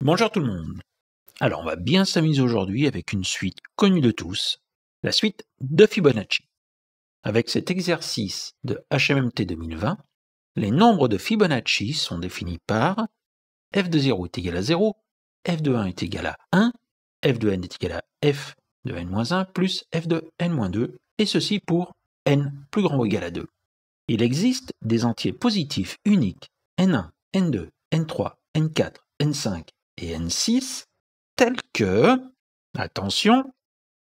Bonjour tout le monde. Alors on va bien s'amuser aujourd'hui avec une suite connue de tous, la suite de Fibonacci. Avec cet exercice de HMMT 2020, les nombres de Fibonacci sont définis par f de 0 est égal à 0, f de 1 est égal à 1, f de n est égal à f de n-1 plus f de n-2, et ceci pour n plus grand ou égal à 2. Il existe des entiers positifs uniques n1, n2, n3, n4, n5 et n6 tels que, attention,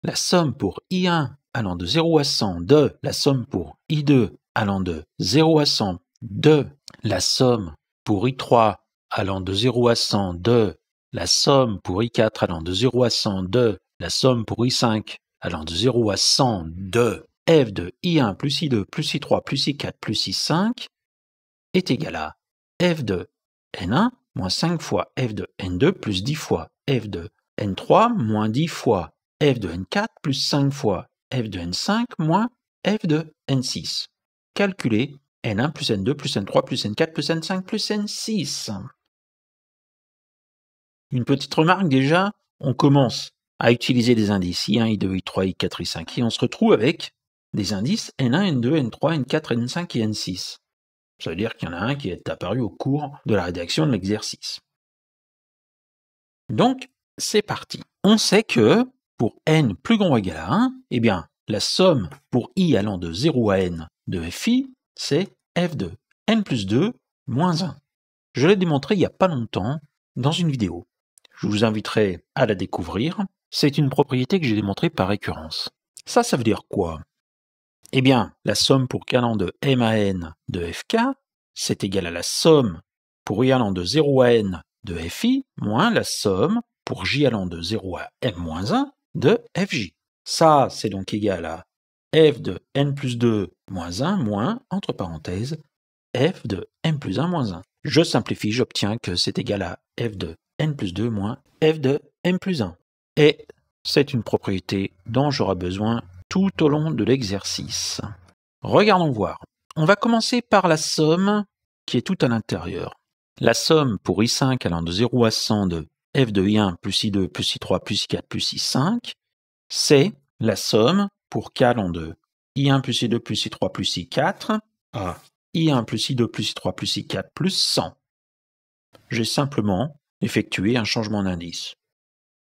la somme pour i1 allant de 0 à 100 de la somme pour i2 allant de 0 à 100 de la somme pour i3 allant de 0 à 100 de la somme pour i4 allant de 0 à 100 de la somme pour i5 allant de 0 à 100 de f de i1 plus i2 plus i3 plus i4 plus i5 est égal à f de n1 moins 5 fois f de n2 plus 10 fois f de n3 moins 10 fois f de n4 plus 5 fois f de n5 moins f de n6. Calculez n1 plus n2 plus n3 plus n4 plus n5 plus n6. Une petite remarque déjà, on commence à utiliser des indices i1, i2, i3, i4, i5 et on se retrouve avec des indices n1, n2, n3, n4, n5 et n6. Ça veut dire qu'il y en a un qui est apparu au cours de la rédaction de l'exercice. Donc, c'est parti. On sait que pour n plus grand ou égal à 1, eh bien, la somme pour i allant de 0 à n de fi, c'est f de n plus 2 moins 1. Je l'ai démontré il n'y a pas longtemps dans une vidéo. Je vous inviterai à la découvrir. C'est une propriété que j'ai démontrée par récurrence. Ça veut dire quoi? Eh bien, la somme pour k allant de m à n de fk, c'est égal à la somme pour i allant de 0 à n de fi, moins la somme pour j allant de 0 à m-1 de fj. Ça, c'est donc égal à f de n plus 2 moins 1 moins, entre parenthèses, f de n plus 1 moins 1. Je simplifie, j'obtiens que c'est égal à f de n plus 2 moins f de n plus 1. Et c'est une propriété dont j'aurai besoin tout au long de l'exercice. Regardons voir. On va commencer par la somme qui est tout à l'intérieur. La somme pour i5 allant de 0 à 100 de f de i1 plus i2 plus i3 plus i4 plus i5, c'est la somme pour k allant de i1 plus i2 plus i3 plus i4 à i1 plus i2 plus i3 plus i4 plus 100. J'ai simplement effectué un changement d'indice.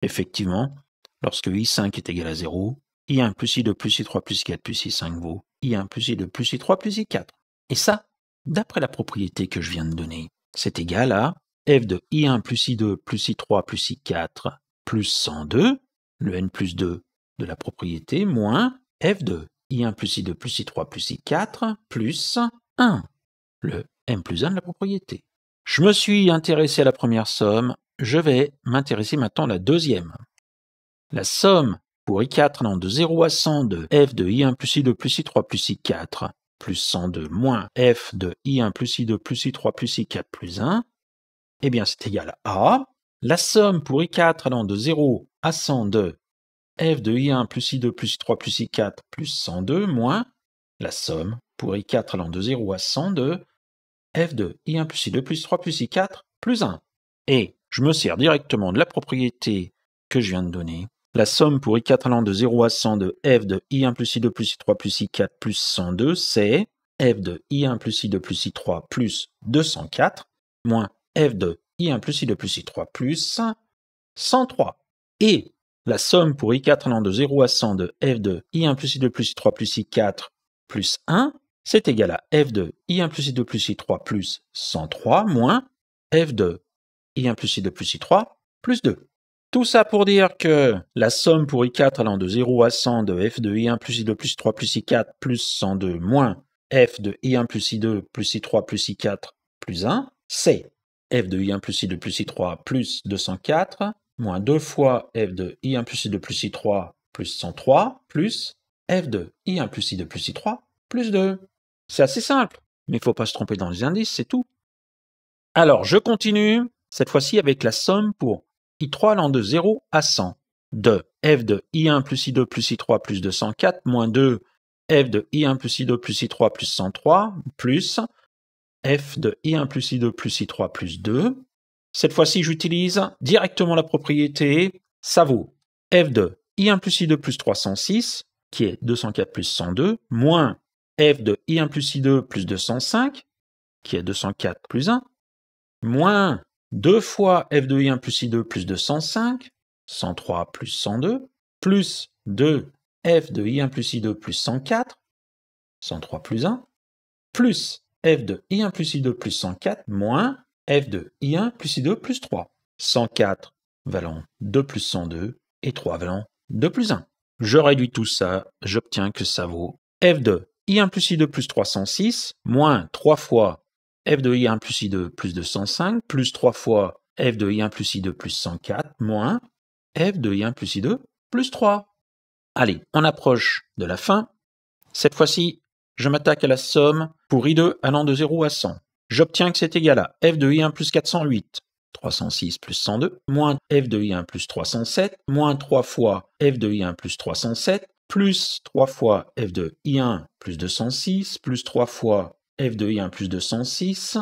Effectivement, lorsque i5 est égal à 0, i1 plus i2 plus i3 plus i4 plus i5 vaut i1 plus i2 plus i3 plus i4. Et ça, d'après la propriété que je viens de donner, c'est égal à f de i1 plus i2 plus i3 plus i4 plus 102, le n plus 2 de la propriété, moins f de i1 plus i2 plus i3 plus i4 plus 1, le n plus 1 de la propriété. Je me suis intéressé à la première somme, je vais m'intéresser maintenant à la deuxième. La somme pour i4 allant de 0 à 100 de f de i1 plus i2 plus i3 plus i4 plus 102 moins f de i1 plus i2 plus i3 plus i4 plus 1, eh bien c'est égal à la somme pour i4 allant de 0 à 100 de f de i1 plus i2 plus i3 plus i4 plus 102 moins la somme pour i4 allant de 0 à 100 de f de i1 plus i2 plus i3 plus i4 plus 1. Et je me sers directement de la propriété que je viens de donner. La somme pour i4 allant de 0 à 100 de f de i1 plus i2 plus i3 plus i4 plus 102, c'est f de i1 plus i2 plus i3 plus 204, moins f de i1 plus i2 plus i3 plus 103. Et la somme pour i4 allant de 0 à 100 de f de i1 plus i2 plus i3 plus i4 plus 1, c'est égal à f de i1 plus i2 plus i3 plus 103, moins f de i1 plus i2 plus i3 plus 2. Tout ça pour dire que la somme pour i4 allant de 0 à 100 de f de i1 plus i2 plus i3 plus i4 plus 102 moins f de i1 plus i2 plus i3 plus i4 plus 1, c'est f de i1 plus i2 plus i3 plus 204 moins 2 fois f de i1 plus i2 plus i3 plus 103 plus f de i1 plus i2 plus i3 plus 2. C'est assez simple, mais il ne faut pas se tromper dans les indices, c'est tout. Alors, je continue, cette fois-ci avec la somme pour i3 allant de 0 à 100 de f de i1 plus i2 plus i3 plus 204 moins 2 f de i1 plus i2 plus i3 plus 103 plus f de i1 plus i2 plus i3 plus 2, Cette fois-ci, j'utilise directement la propriété. Ça vaut f de i1 plus i2 plus 306, qui est 204 plus 102, moins f de i1 plus i2 plus 205, qui est 204 plus 1, moins 2 fois f de i1 plus i2 plus 205, 103 plus 102, plus 2 f de i1 plus i2 plus 104, 103 plus 1, plus f de i1 plus i2 plus 104, moins f de i1 plus i2 plus 3. 104 valant 2 plus 102 et 3 valant 2 plus 1. Je réduis tout ça, j'obtiens que ça vaut f de i1 plus i2 plus 306, moins 3 fois f de i1 plus i2 plus 205, plus 3 fois f de i1 plus i2 plus 104, moins f de i1 plus i2 plus 3. Allez, on approche de la fin. Cette fois-ci, je m'attaque à la somme pour i2 allant de 0 à 100. J'obtiens que c'est égal à f de i1 plus 408, 306 plus 102, moins f de i1 plus 307, moins 3 fois f de i1 plus 307, plus 3 fois f de i1 plus 206, plus 3 fois f de i1 plus 206,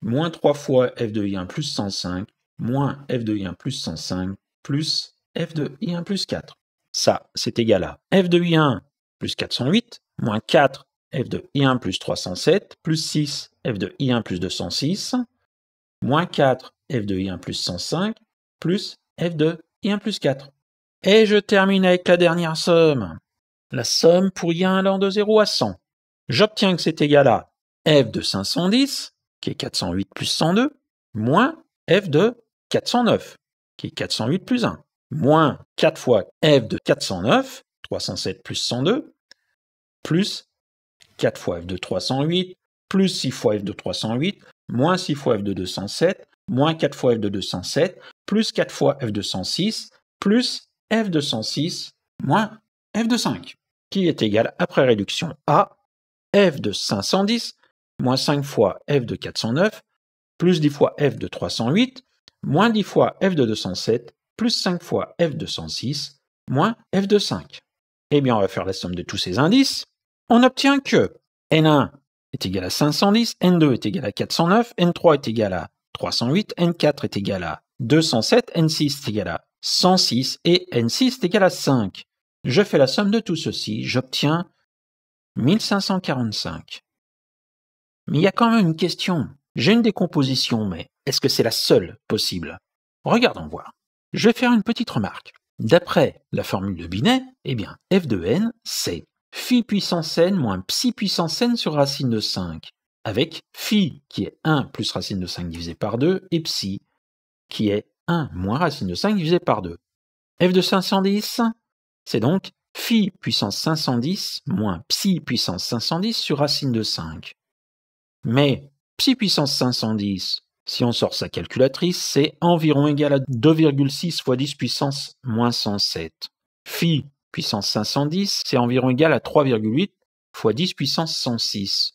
moins 3 fois f de i1 plus 105, moins f de i1 plus 105, plus f de i1 plus 4. Ça, c'est égal à f de i1 plus 408, moins 4 f de i1 plus 307, plus 6 f de i1 plus 206, moins 4 f de i1 plus 105, plus f de i1 plus 4. Et je termine avec la dernière somme. La somme pour i1 allant de 0 à 100. J'obtiens que c'est égal à f de 510, qui est 408 plus 102, moins f de 409, qui est 408 plus 1, moins 4 fois f de 409, 307 plus 102, plus 4 fois f de 308, plus 6 fois f de 308, moins 6 fois f de 207, moins 4 fois f de 207, plus 4 fois f de 106, plus f de 106, moins f de 5, qui est égal, après réduction, à f de 510, moins 5 fois f de 409, plus 10 fois f de 308, moins 10 fois f de 207, plus 5 fois f de 106, moins f de 5. Eh bien, on va faire la somme de tous ces indices. On obtient que N1 est égal à 510, N2 est égal à 409, N3 est égal à 308, N4 est égal à 207, N6 est égal à 106 et N6 est égal à 5. Je fais la somme de tout ceci, j'obtiens 1545. Mais il y a quand même une question. J'ai une décomposition, mais est-ce que c'est la seule possible? Regardons voir. Je vais faire une petite remarque. D'après la formule de Binet, eh bien, f de n, c'est phi puissance n moins psi puissance n sur racine de 5, avec phi qui est 1 plus racine de 5 divisé par 2, et psi qui est 1 moins racine de 5 divisé par 2. f de 510, c'est donc phi puissance 510 moins psi puissance 510 sur racine de 5. Mais psi puissance 510, si on sort sa calculatrice, c'est environ égal à 2,6 fois 10 puissance moins 107. Phi puissance 510, c'est environ égal à 3,8 fois 10 puissance 106.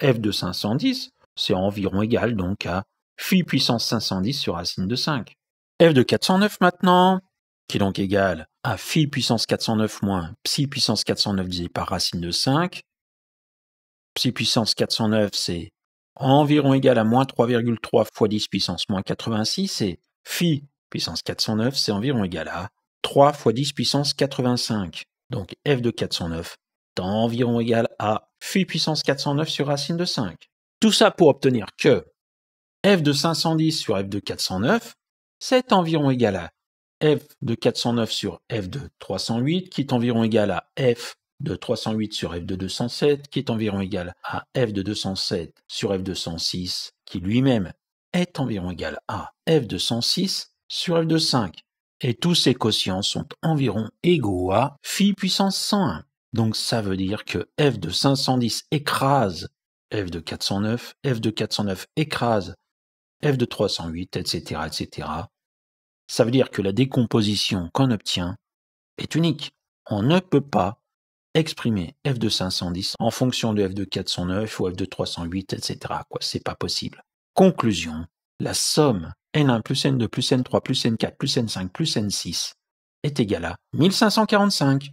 F de 510, c'est environ égal donc à phi puissance 510 sur racine de 5. F de 409 maintenant, qui est donc égal à phi puissance 409 moins psi puissance 409 divisé par racine de 5. Psi puissance 409, c'est environ égal à moins 3,3 fois 10 puissance moins 86, et phi puissance 409, c'est environ égal à 3 fois 10 puissance 85. Donc f de 409 est environ égal à phi puissance 409 sur racine de 5. Tout ça pour obtenir que f de 510 sur f de 409, c'est environ égal à f de 409 sur f de 308, qui est environ égal à f de 308 sur f de 207, qui est environ égal à f de 207 sur f de 106, qui lui-même est environ égal à f de 106 sur f de 5. Et tous ces quotients sont environ égaux à phi puissance 101. Donc ça veut dire que f de 510 écrase f de 409, f de 409 écrase f de 308, etc., etc. Ça veut dire que la décomposition qu'on obtient est unique. On ne peut pas exprimer f de 510 en fonction de f de 409 ou f de 308, etc. C'est pas possible. Conclusion, la somme n1 plus n2 plus n3 plus n4 plus n5 plus n6 est égale à 1545.